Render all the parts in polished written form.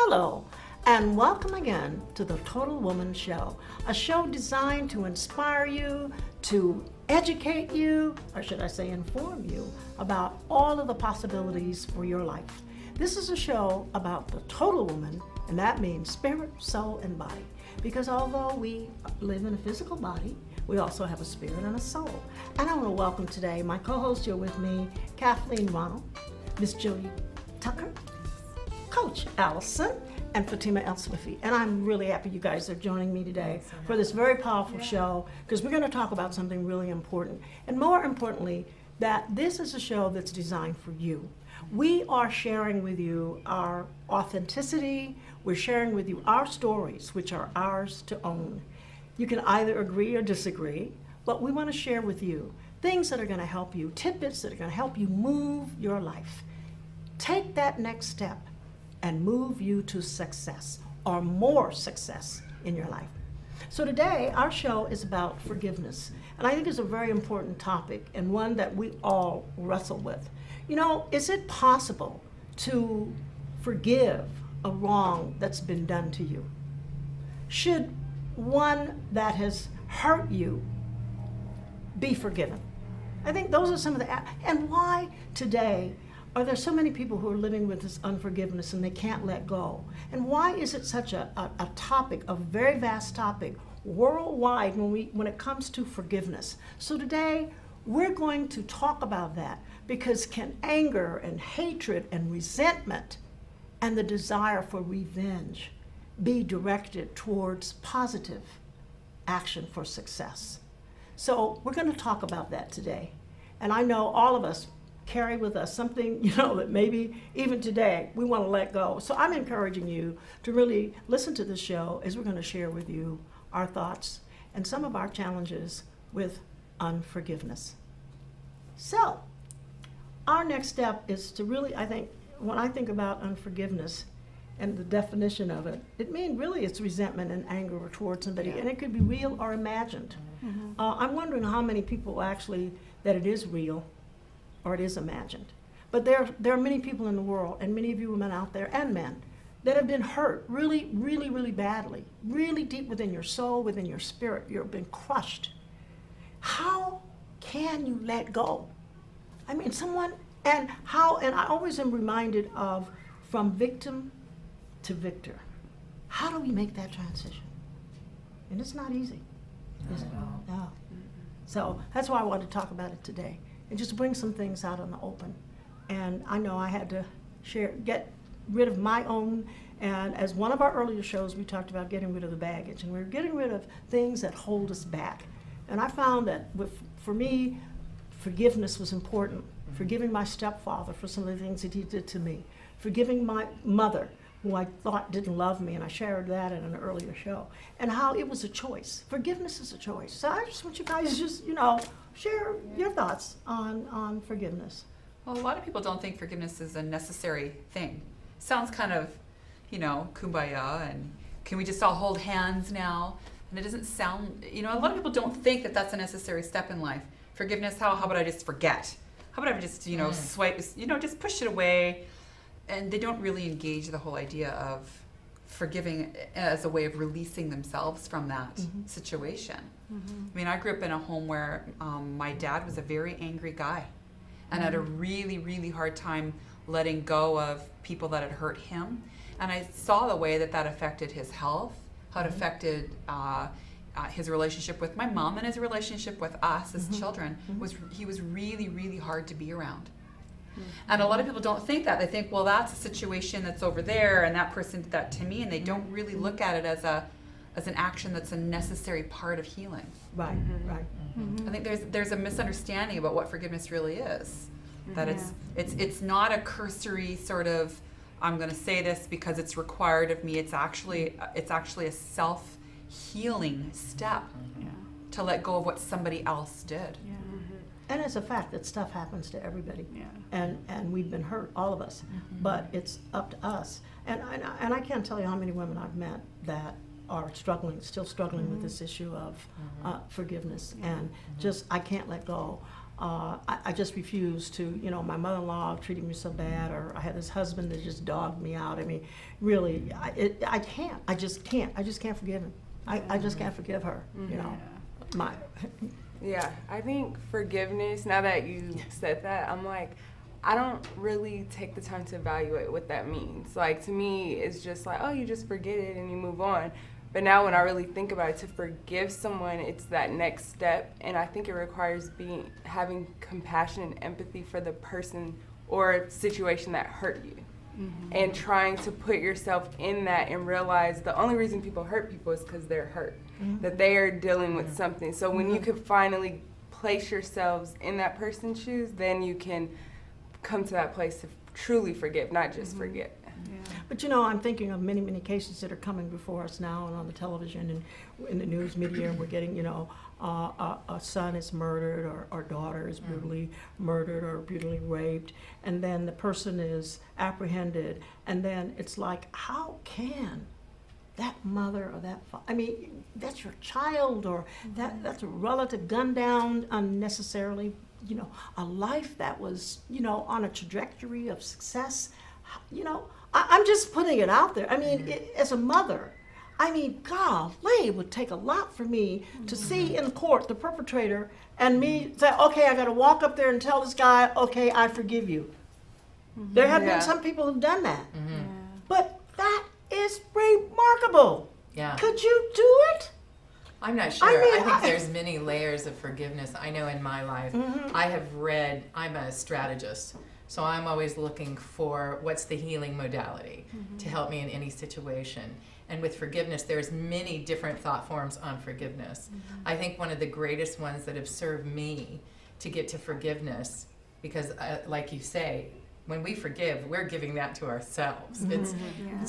Hello, and welcome again to the Total Woman Show, a show designed to inspire you, to educate you, or should I say inform you, about all of the possibilities for your life. This is a show about the total woman, and that means spirit, soul, and body. Because although we live in a physical body, we also have a spirit and a soul. And I want to welcome today my co-host here with me, Kathleen Ronald, Miss Jody Tucker, Coach Allison, and Fatima El Swiffy. And I'm really happy you guys are joining me today for this very powerful show, because we're going to talk about something really important. And more importantly, that this is a show that's designed for you. We are sharing with you our authenticity. We're sharing with you our stories, which are ours to own. You can either agree or disagree, but we want to share with you things that are going to help you, tidbits that are going to help you move your life. Take that next step and move you to success, or more success in your life. So today, our show is about forgiveness. And I think it's a very important topic, and one that we all wrestle with. You know, is it possible to forgive a wrong that's been done to you? Should one that has hurt you be forgiven? I think those are some of the, and why today are there so many people who are living with this unforgiveness and they can't let go? And why is it such a topic, a very vast topic, worldwide when it comes to forgiveness? So today, we're going to talk about that, because can anger and hatred and resentment and the desire for revenge be directed towards positive action for success? So we're going to talk about that today. And I know all of us carry with us something, that maybe even today we want to let go. So I'm encouraging you to really listen to this show, as we're going to share with you our thoughts and some of our challenges with unforgiveness. So our next step is to really, I think, when I think about unforgiveness and the definition of it, it means really it's resentment and anger towards somebody, and it could be real or imagined. Mm-hmm. I'm wondering how many people actually that it is real or it is imagined. But there are many people in the world, and many of you women out there and men, that have been hurt really, really, really badly, really deep within your soul, within your spirit. You've been crushed. How can you let go? I mean, and I always am reminded of from victim to victor. How do we make that transition? And it's not easy, is it? No. So that's why I wanted to talk about it today, and just bring some things out in the open. And I know I had to get rid of my own, and as one of our earlier shows, we talked about getting rid of the baggage, and we're getting rid of things that hold us back. And I found that for me, forgiveness was important. Forgiving my stepfather for some of the things that he did to me. Forgiving my mother, who I thought didn't love me, and I shared that in an earlier show. And how it was a choice. Forgiveness is a choice. So I just want you guys to just, share your thoughts on forgiveness. Well, a lot of people don't think forgiveness is a necessary thing. Sounds kind of, kumbaya, and can we just all hold hands now? And it doesn't sound, a lot of people don't think that that's a necessary step in life. Forgiveness, how about I just forget? How about I just, swipe, just push it away? And they don't really engage the whole idea of forgiving as a way of releasing themselves from that situation. Mm-hmm. I mean, I grew up in a home where my dad was a very angry guy and had a really, really hard time letting go of people that had hurt him. And I saw the way that affected his health, how it affected his relationship with my mom, and his relationship with us as children. He was really, really hard to be around. And a lot of people don't think that. They think, well, that's a situation that's over there, and that person did that to me, and they don't really look at it as an action that's a necessary part of healing. Right, right. Mm-hmm. I think there's a misunderstanding about what forgiveness really is. That it's not a cursory sort of, I'm going to say this because it's required of me. It's actually a self-healing step to let go of what somebody else did. Yeah. And it's a fact that stuff happens to everybody, and we've been hurt, all of us. But it's up to us. And I can't tell you how many women I've met that are still struggling with this issue of forgiveness, and just I can't let go. I just refuse to, my mother-in-law treated me so bad, or I had this husband that just dogged me out. I mean, really, I can't. I just can't forgive him. I just can't forgive her, My, Yeah, I think forgiveness, now that you said that, I'm like, I don't really take the time to evaluate what that means. Like, to me, it's just like, oh, you just forget it and you move on. But now when I really think about it, to forgive someone, it's that next step. And I think it requires having compassion and empathy for the person or situation that hurt you. Mm-hmm. And trying to put yourself in that and realize the only reason people hurt people is because they're hurt, that they are dealing with something. So when you can finally place yourselves in that person's shoes, then you can come to that place to truly forgive, not just forget. Yeah. But I'm thinking of many, many cases that are coming before us now and on the television and in the news media, and we're getting, a son is murdered or daughter is brutally murdered or brutally raped, and then the person is apprehended, and then it's like, how can that mother or that father, I mean, that's your child, or that's a relative gunned down unnecessarily, a life that was, on a trajectory of success, I'm just putting it out there. I mean, as a mother, golly, it would take a lot for me to see in court the perpetrator and me say, okay, I got to walk up there and tell this guy, okay, I forgive you. There have been some people who've done that. But that is remarkable. Yeah. Could you do it? I'm not sure. I think there's many layers of forgiveness. I know in my life, I'm a strategist. So I'm always looking for what's the healing modality to help me in any situation. And with forgiveness, there's many different thought forms on forgiveness. I think one of the greatest ones that have served me to get to forgiveness, because like you say, when we forgive, we're giving that to ourselves. It's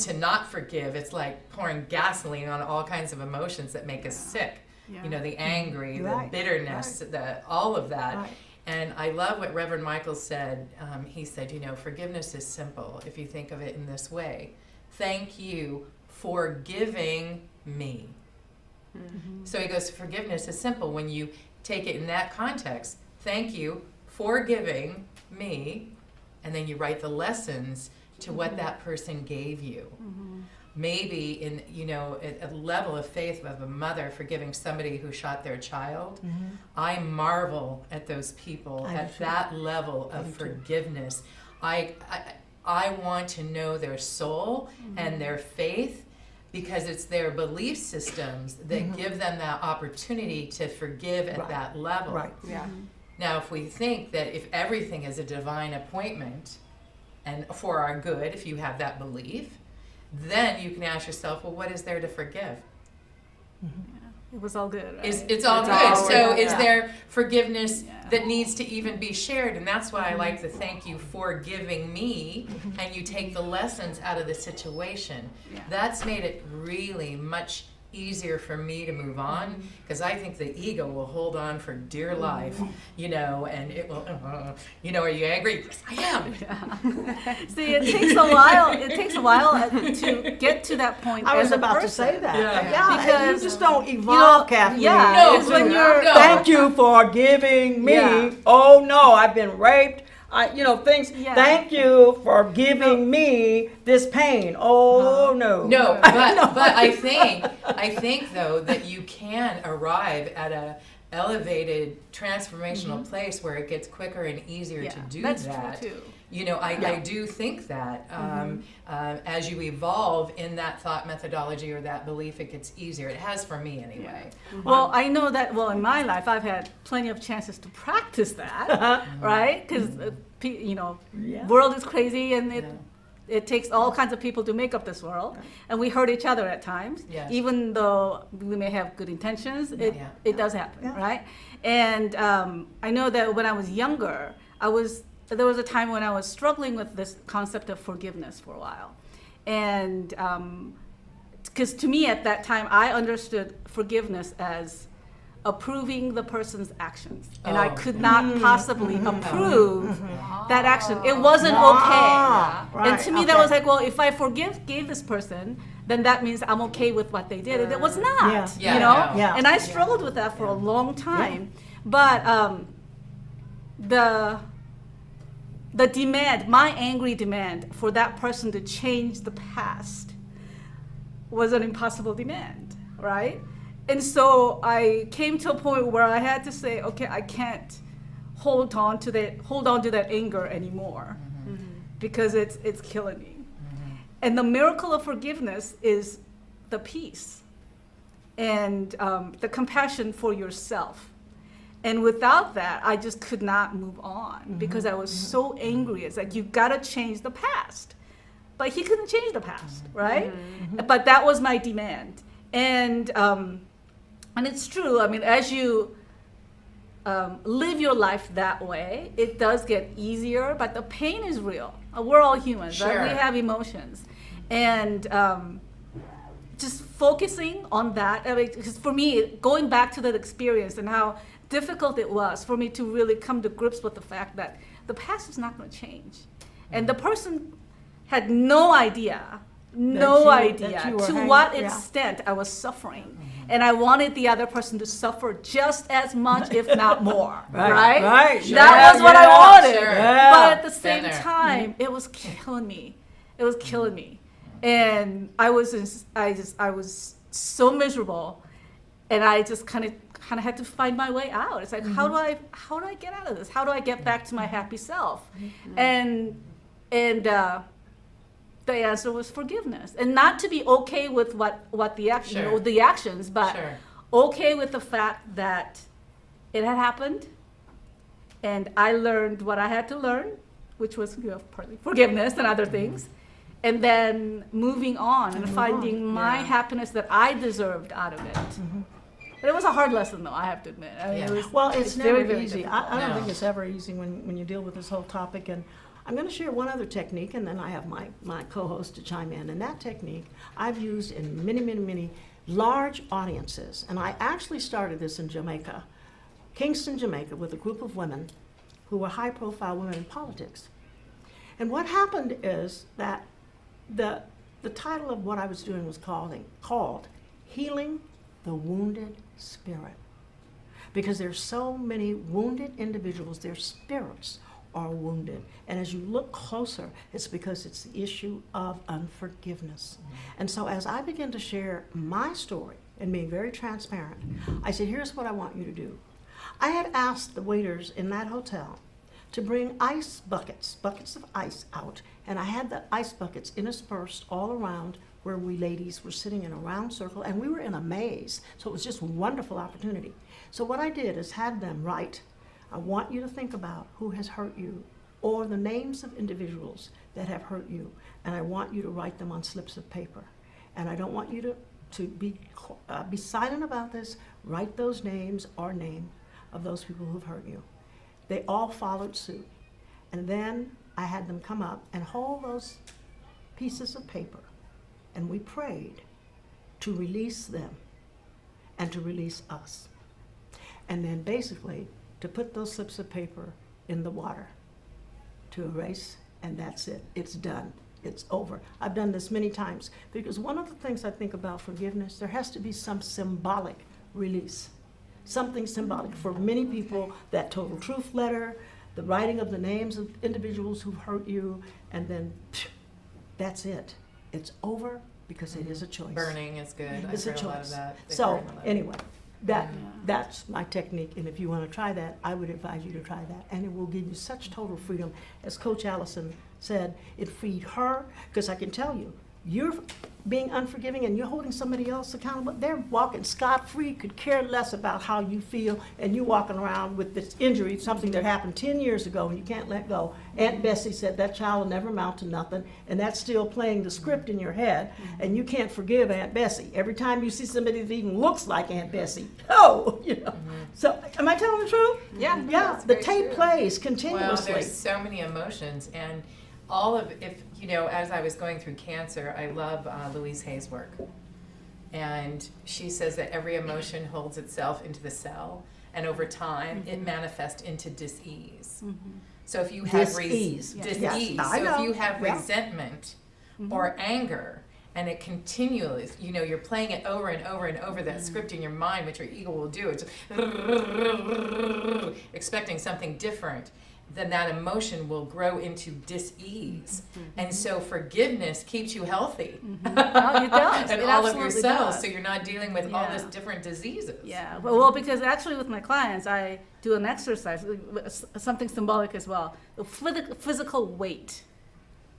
to not forgive, it's like pouring gasoline on all kinds of emotions that make us sick. The angry, the bitterness, all of that. Right. And I love what Reverend Michael said. He said, forgiveness is simple if you think of it in this way. Thank you for giving me. So he goes, forgiveness is simple when you take it in that context. Thank you for giving me. And then you write the lessons to what that person gave you. Maybe in, a level of faith of a mother forgiving somebody who shot their child. I marvel at those people at that level of forgiveness. I want to know their soul and their faith, because it's their belief systems that give them that opportunity to forgive at that level. Right. Yeah. Now, if we think that if everything is a divine appointment and for our good, if you have that belief, then you can ask yourself, well, what is there to forgive? It was all good, right? It's all good. So is there forgiveness that needs to even be shared? And that's why I like the thank you for giving me, and you take the lessons out of the situation. That's made it really much easier for me to move on, because I think the ego will hold on for dear life, and it will, are you angry? Yes, I am. See, it takes a while. It takes a while to get to that point. I was as a about to person. say that. Yeah. Because you just don't evolve, Kathleen. it's when you're. Thank you for giving me. Yeah. Oh no, I've been raped. Things. Yeah. Thank you for giving me this pain. Oh no. No, but I think though that you can arrive at a elevated transformational place where it gets quicker and easier to do that's that. True too. I do think that as you evolve in that thought methodology or that belief, it gets easier. It has for me anyway. Well, I know that, in my life, I've had plenty of chances to practice that, right? Because, world is crazy, and it takes all kinds of people to make up this world. And we hurt each other at times. Yes. Even though we may have good intentions, it does happen, right? And I know that when I was younger, there was a time when I was struggling with this concept of forgiveness for a while. And because to me at that time, I understood forgiveness as approving the person's actions. And I could not possibly approve that action. It wasn't okay. And to me, that was like, well, if I gave this person, then that means I'm okay with what they did. And it was not, Yeah. And I struggled with that for a long time. But the demand, my angry demand for that person to change the past was an impossible demand, right? And so I came to a point where I had to say, okay, I can't hold on to that anger anymore, because it's killing me. And the miracle of forgiveness is the peace and the compassion for yourself. And without that, I just could not move on because I was so angry. It's like, you gotta change the past. But he couldn't change the past, right? But that was my demand. And it's true, I mean, as you live your life that way, it does get easier, but the pain is real. We're all humans, right? We have emotions. And just focusing on that, I mean, because for me, going back to that experience and how difficult it was for me to really come to grips with the fact that the past is not going to change. And the person had no idea to what extent I was suffering. And I wanted the other person to suffer just as much, if not more, right? Sure. That was what I wanted. Sure. But at the same time, it was killing me. It was killing me. And I was so miserable, and I just kind of had to find my way out. It's like, how do I get out of this? How do I get back to my happy self? And the answer was forgiveness, and not to be okay with what the action, the actions, but okay with the fact that it had happened, and I learned what I had to learn, which was partly forgiveness and other things, and then moving on and finding my happiness that I deserved out of it. But it was a hard lesson, though, I have to admit. I mean, it's never very, very easy. difficult. I don't think it's ever easy when you deal with this whole topic. And I'm going to share one other technique, and then I have my co-host to chime in. And that technique I've used in many, many, many large audiences. And I actually started this in Jamaica, Kingston, Jamaica, with a group of women who were high-profile women in politics. And what happened is that the title of what I was doing was called Healing the Wounded Spirit. Because there's so many wounded individuals, their spirits are wounded. And as you look closer, it's because it's the issue of unforgiveness. And so as I begin to share my story and being very transparent, I said, here's what I want you to do. I had asked the waiters in that hotel to bring ice buckets of ice out, and I had the ice buckets interspersed all around where we ladies were sitting in a round circle, and we were in a maze, so it was just a wonderful opportunity. So what I did is had them write, I want you to think about who has hurt you, or the names of individuals that have hurt you, and I want you to write them on slips of paper. And I don't want you to be silent about this. Write those names or name of those people who've hurt you. They all followed suit. And then I had them come up and hold those pieces of paper, and we prayed to release them and to release us. And then basically to put those slips of paper in the water to erase, and that's it. It's done. It's over. I've done this many times because one of the things I think about forgiveness, there has to be some symbolic release. Something symbolic. For many people, that total truth letter, the writing of the names of individuals who've hurt you, and then that's it. It's over because it is a choice. Burning is good. It's I've a heard a lot of choice. that. They So burn a lot. anyway, that's my technique, and if you want to try that, I would advise you to try that, and it will give you such total freedom. As Coach Allison said, it freed her, because I can tell you, you're being unforgiving and you're holding somebody else accountable. They're walking scot-free, could care less about how you feel, and you're walking around with this injury, something that happened 10 years ago, and you can't let go. Aunt Bessie said that child will never amount to nothing, and that's still playing the script in your head, and you can't forgive Aunt Bessie. Every time you see somebody that even looks like Aunt Bessie, So, am I telling the truth? Yeah. Yeah, the tape plays Well, continuously. there's so many emotions, and all of, as I was going through cancer, I love Louise Hay's work. And she says that every emotion holds itself into the cell, and over time, it manifests into dis-ease. So if you have Dis-ease. dis-ease. Yes, I So know. if you have Yeah. resentment or anger, and it continually, you know, you're playing it over and over and over, that script in your mind, which your ego will do. It's expecting something different, then that emotion will grow into dis-ease. And so forgiveness keeps you healthy. Oh, it does. And It all of your absolutely cells, does. so you're not dealing with all Yeah. this different diseases. Yeah, well, because actually with my clients, I do an exercise, something symbolic as well. The physical weight,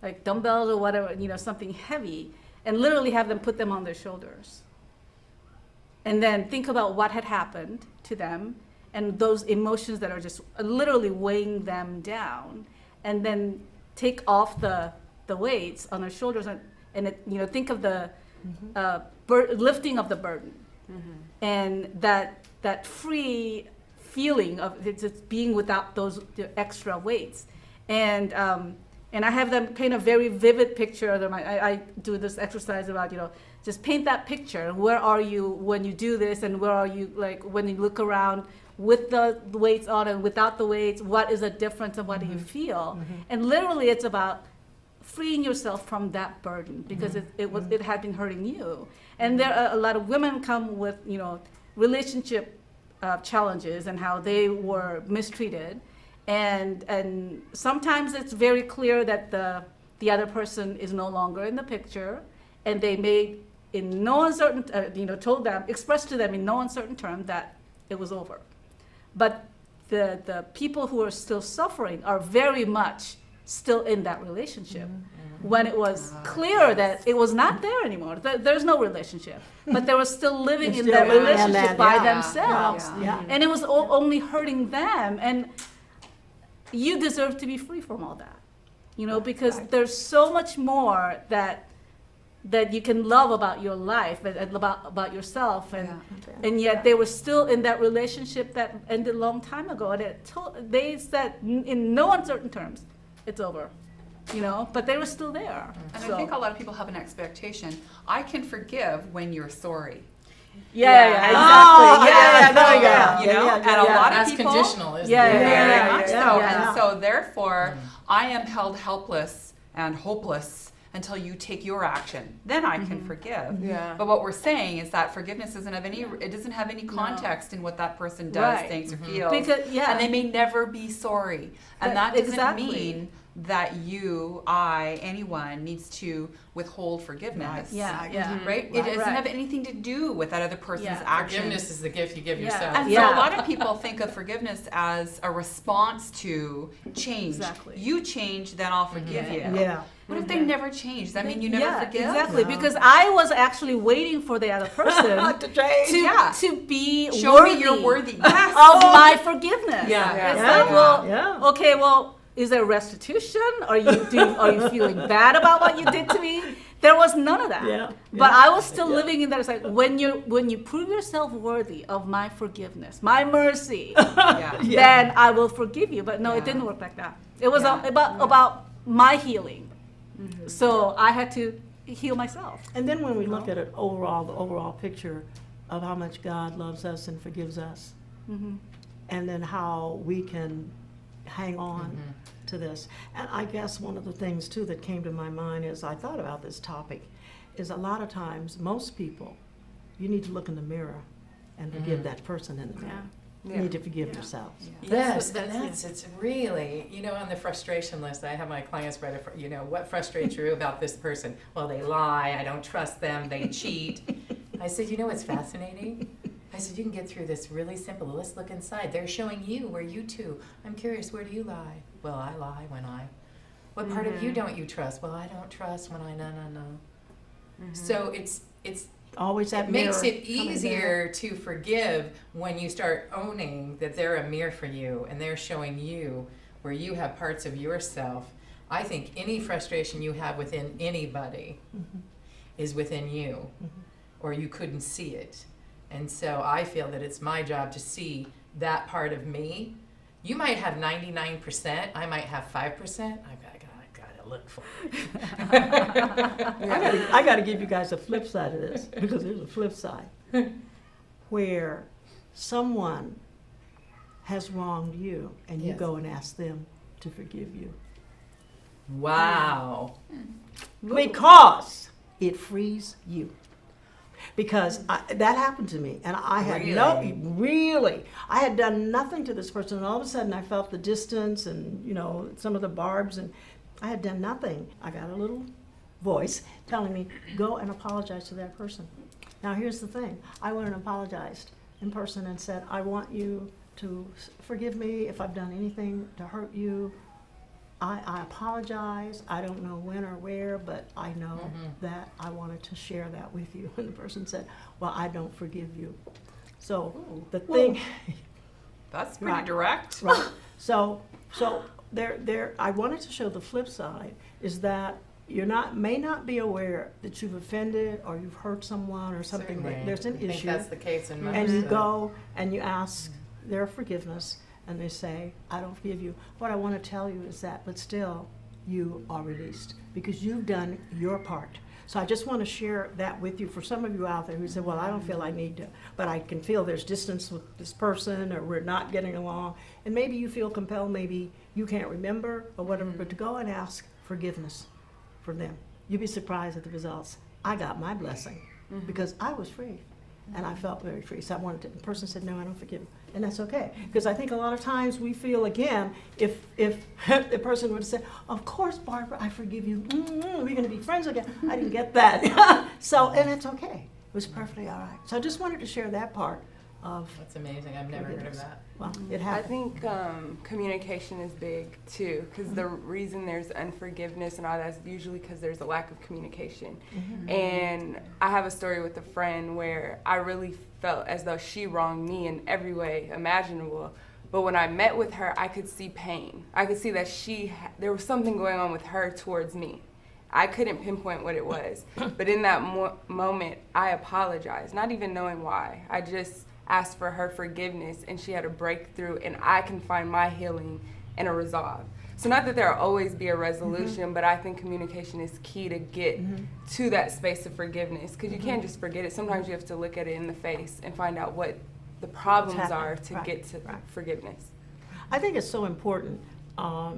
like dumbbells or whatever, you know, something heavy, and literally have them put them on their shoulders. And then think about what had happened to them and those emotions that are just literally weighing them down. And then take off the weights on their shoulders and it, you know, think of the lifting of the burden. And that free feeling of just being without those extra weights. And I have them paint a very vivid picture of them. I do this exercise about, you know, just paint that picture. Where are you when you do this, and where are you like when you look around with the weights on and without the weights? What is the difference, and what do you feel? And literally, it's about freeing yourself from that burden, because it had been hurting you. And there are a lot of women come with, you know, relationship challenges and how they were mistreated. And sometimes it's very clear that the other person is no longer in the picture, and they made in no uncertain, expressed to them in no uncertain term that it was over. But the people who are still suffering are very much still in that relationship. When it was clear that it was not there anymore, there's no relationship, but they were still living in that relationship by themselves. And it was only hurting them. And you deserve to be free from all that, you know, because there's so much more that you can love about your life and about yourself, and yet they were still in that relationship that ended a long time ago, and they said in no uncertain terms, it's over, you know, but they were still there. And So- I think a lot of people have an expectation. I can forgive when you're sorry. exactly. there we go. You know, and a lot of That's people. conditional, isn't Yeah, it? Very much so. yeah. And so therefore, I am held helpless and hopeless until you take your action. Then I can forgive. Yeah. But what we're saying is that forgiveness doesn't have any context in what that person does, Right. thinks, or feels. Because, And they may never be sorry. And that doesn't Exactly. mean that you, I, anyone needs to withhold forgiveness. Yeah. Right? It doesn't have anything to do with that other person's Yeah. actions. Forgiveness is the gift you give Yeah. yourself. And so Yeah. a lot of people think of forgiveness as a response to change. Exactly. You change, then I'll forgive you. Yeah. What if they never change? Does that mean you never forgive? Exactly, because I was actually waiting for the other person To change. to be Show worthy, me you're worthy. Yes. of my forgiveness. Yeah. It's Yeah. like, well, Yeah. okay, well, is there restitution? Are you feeling bad about what you did to me? There was none of that. Yeah. But I was still living in that. It's like when you prove yourself worthy of my forgiveness, my mercy, Yeah. then I will forgive you. But no, it didn't work like that. It was about my healing. So I had to heal myself. And then when we look at it overall, the overall picture of how much God loves us and forgives us, and then how we can hang on to this. And I guess one of the things too that came to my mind as I thought about this topic is a lot of times, most people, you need to look in the mirror and forgive that person in the mirror. You need to forgive yourself. Yes, it's really, you know, on the frustration list, I have my clients write, what frustrates you about this person? Well, they lie, I don't trust them, they cheat. I said, you know what's fascinating? I said, you can get through this really simple. Let's look inside. They're showing you where you two. I'm curious, where do you lie? Well, I lie when I. What part of you don't you trust? Well, I don't trust when I no. So it's Always that it mirror. makes it coming there. easier to forgive when you start owning that they're a mirror for you and they're showing you where you have parts of yourself. I think any frustration you have within anybody is within you, or you couldn't see it. And so I feel that it's my job to see that part of me. You might have 99%, I might have 5%. I gotta look for it. I got to give you guys the flip side of this, because there's a flip side where someone has wronged you and you Yes. go and ask them to forgive you. Wow. Because it frees you. Because that happened to me, and I had I had done nothing to this person, and all of a sudden I felt the distance and, you know, some of the barbs, and I had done nothing. I got a little voice telling me, go and apologize to that person. Now here's the thing, I went and apologized in person and said, I want you to forgive me if I've done anything to hurt you. I apologize. I don't know when or where, but I know that I wanted to share that with you. And the person said, well, I don't forgive you. So the thing. That's pretty direct. Right. So there. I wanted to show the flip side is that may not be aware that you've offended or you've hurt someone or something. Certainly. There's an I think issue. that's the case in most. And you go and you ask their forgiveness. And they say, I don't forgive you. What I want to tell you is that, but still, you are released because you've done your part. So I just want to share that with you. For some of you out there who say, well, I don't feel I need to, but I can feel there's distance with this person or we're not getting along. And maybe you feel compelled, maybe you can't remember or whatever, but to go and ask forgiveness from them. You'd be surprised at the results. I got my blessing because I was free. And I felt very free. So I wanted to, the person said, no, I don't forgive him. And that's okay. Because I think a lot of times we feel, again, if the person would have said, of course, Barbara, I forgive you. We're going to be friends again. I didn't get that. So, and it's okay. It was perfectly all right. So I just wanted to share that part of. That's amazing. I've never heard of that. Well, it I happened. think communication is big too, because the reason there's unforgiveness and all that is usually because there's a lack of communication. And I have a story with a friend where I really felt as though she wronged me in every way imaginable. But when I met with her, I could see pain. I could see that there was something going on with her towards me. I couldn't pinpoint what it was. But in that moment, I apologized, not even knowing why. I just asked for her forgiveness, and she had a breakthrough, and I can find my healing and a resolve. So not that there'll always be a resolution, but I think communication is key to get to that space of forgiveness, because you can't just forget it. Sometimes you have to look at it in the face and find out what the problems are to get to forgiveness. I think it's so important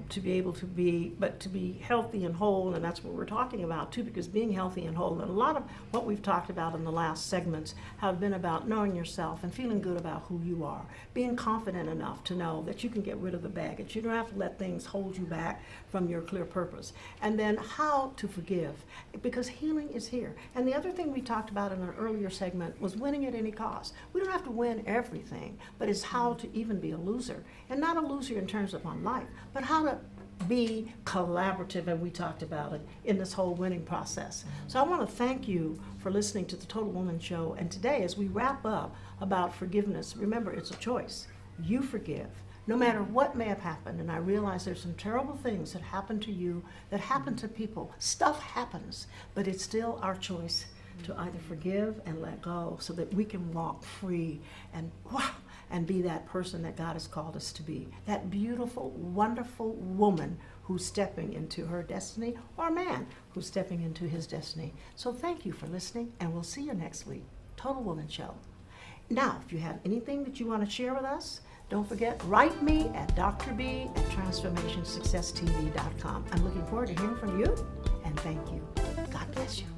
to be able to be healthy and whole, and that's what we're talking about too, because being healthy and whole, and a lot of what we've talked about in the last segments have been about knowing yourself and feeling good about who you are, being confident enough to know that you can get rid of the baggage. You don't have to let things hold you back from your clear purpose. And then how to forgive, because healing is here. And the other thing we talked about in an earlier segment was winning at any cost. We don't have to win everything, but it's how to even be a loser, and not a loser in terms of on life, but how to be collaborative, and we talked about it in this whole winning process. So I want to thank you for listening to the Total Woman Show. And today, as we wrap up about forgiveness, remember, it's a choice. You forgive, no matter what may have happened. And I realize there's some terrible things that happen to you, that happen to people. Stuff happens, but it's still our choice to either forgive and let go so that we can walk free and be that person that God has called us to be. That beautiful, wonderful woman who's stepping into her destiny, or man who's stepping into his destiny. So thank you for listening, and we'll see you next week. Total Woman Show. Now, if you have anything that you want to share with us, don't forget, write me at drb@transformationsuccesstv.com. I'm looking forward to hearing from you, and thank you. God bless you.